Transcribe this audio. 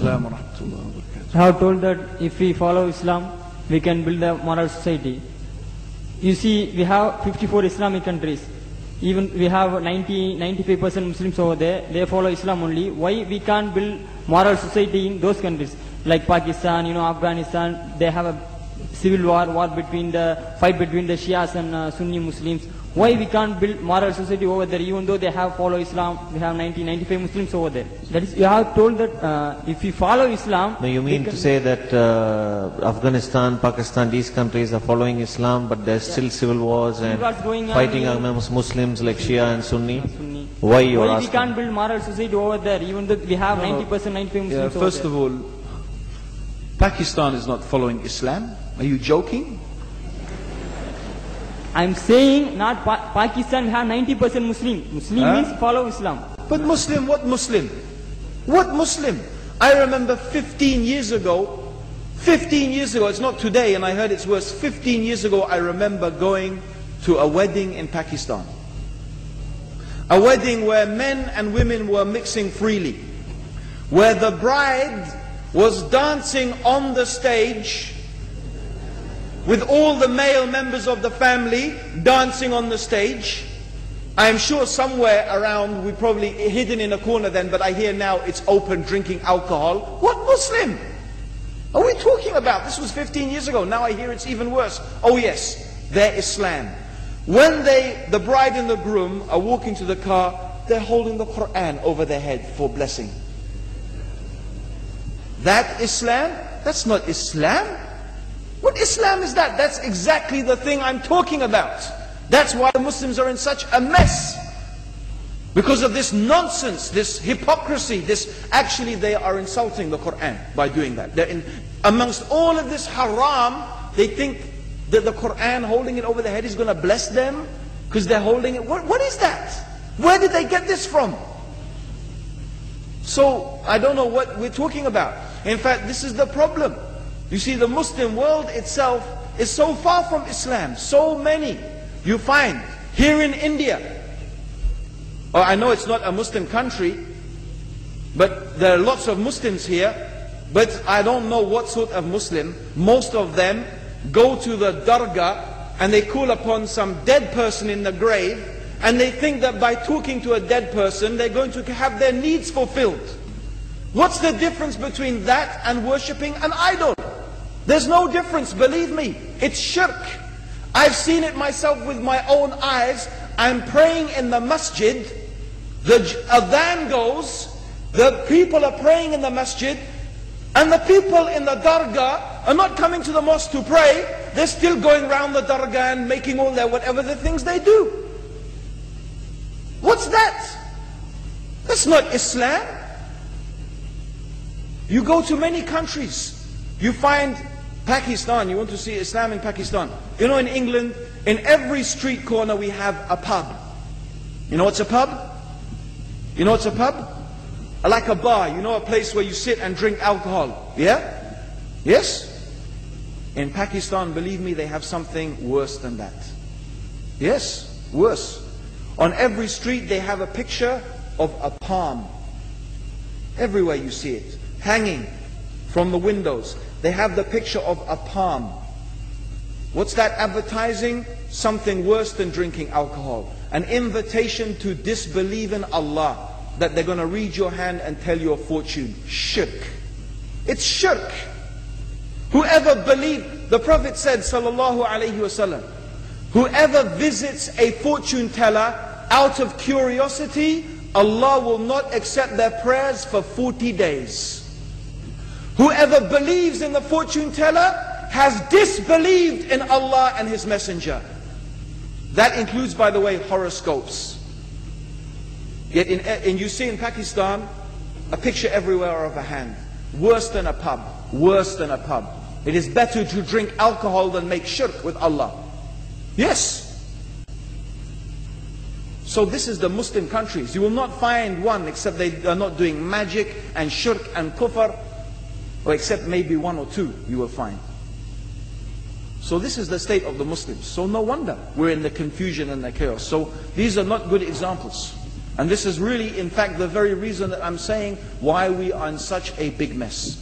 Assalam wa rahmatullahi wa barakatuh. I have told that if we follow Islam, we can build a moral society. You see, we have 54 Islamic countries. Even we have 95% Muslims over there. They follow Islam only. Why we can't build moral society in those countries? Like Pakistan, Afghanistan, they have a civil war between the fight between the Shias and Sunni Muslims. Why we can't build moral society over there, even though they have follow Islam? We have 95 Muslims over there. That is, you have told that if we follow Islam. No, you mean to say that Afghanistan, Pakistan, these countries are following Islam, but there's still civil wars and fighting amongst Muslims like Shia and Sunni? Why you are asking? We can't build moral society over there, even though we have 90%, 95 Muslims over there. First of all, Pakistan is not following Islam. Are you joking? I'm saying not Pakistan, we have 90% Muslim. Muslim means follow Islam. But Muslim, what Muslim? What Muslim? I remember 15 years ago, it's not today and I heard it's worse, 15 years ago I remember going to a wedding in Pakistan. A wedding where men and women were mixing freely. Where the bride was dancing on the stage with all the male members of the family dancing on the stage. I am sure somewhere around, we probably hidden in a corner then, but I hear now it's open, drinking alcohol. What Muslim are we talking about? This was 15 years ago. Now I hear it's even worse. Oh yes, they're Islam. When the bride and the groom are walking to the car, they're holding the Quran over their head for blessing. That Islam? That's not Islam. What Islam is that? That's exactly the thing I'm talking about. That's why the Muslims are in such a mess. Because of this nonsense, this hypocrisy, actually they are insulting the Quran by doing that. Amongst all of this haram, they think that the Quran, holding it over their head, is going to bless them because they're holding it. What is that? Where did they get this from? So, I don't know what we're talking about. In fact, this is the problem. You see, the Muslim world itself is so far from Islam. So many you find here in India. I know it's not a Muslim country, but there are lots of Muslims here. But I don't know what sort of Muslim. Most of them go to the dargah and they call upon some dead person in the grave, and they think that by talking to a dead person they're going to have their needs fulfilled. What's the difference between that and worshipping an idol? There's no difference, believe me. It's shirk. I've seen it myself with my own eyes. I'm praying in the masjid. The adhan goes. The people are praying in the masjid. And the people in the dargah are not coming to the mosque to pray. They're still going around the dargah and making all their whatever the things they do. What's that? That's not Islam. You go to many countries. You find Pakistan, you want to see Islam in Pakistan. You know, in England, in every street corner we have a pub. You know what's a pub? You know what's a pub? Like a bar, you know, a place where you sit and drink alcohol. Yeah? Yes? In Pakistan, believe me, they have something worse than that. Yes, worse. On every street they have a picture of a palm. Everywhere you see it, hanging from the windows. They have the picture of a palm. What's that advertising? Something worse than drinking alcohol. An invitation to disbelieve in Allah. That they're going to read your hand and tell your fortune. Shirk. It's shirk. Whoever believed, the Prophet said, sallallahu alayhi wasallam, whoever visits a fortune teller out of curiosity, Allah will not accept their prayers for 40 days. Whoever believes in the fortune teller has disbelieved in Allah and His Messenger. That includes, by the way, horoscopes. Yet you see in Pakistan a picture everywhere of a hand. Worse than a pub. Worse than a pub. It is better to drink alcohol than make shirk with Allah. Yes. So this is the Muslim countries. You will not find one except they are not doing magic and shirk and kufr, or except maybe one or two you will find. So this is the state of the Muslims. So no wonder we're in the confusion and the chaos. So these are not good examples. And this is really, in fact, the very reason that I'm saying why we are in such a big mess.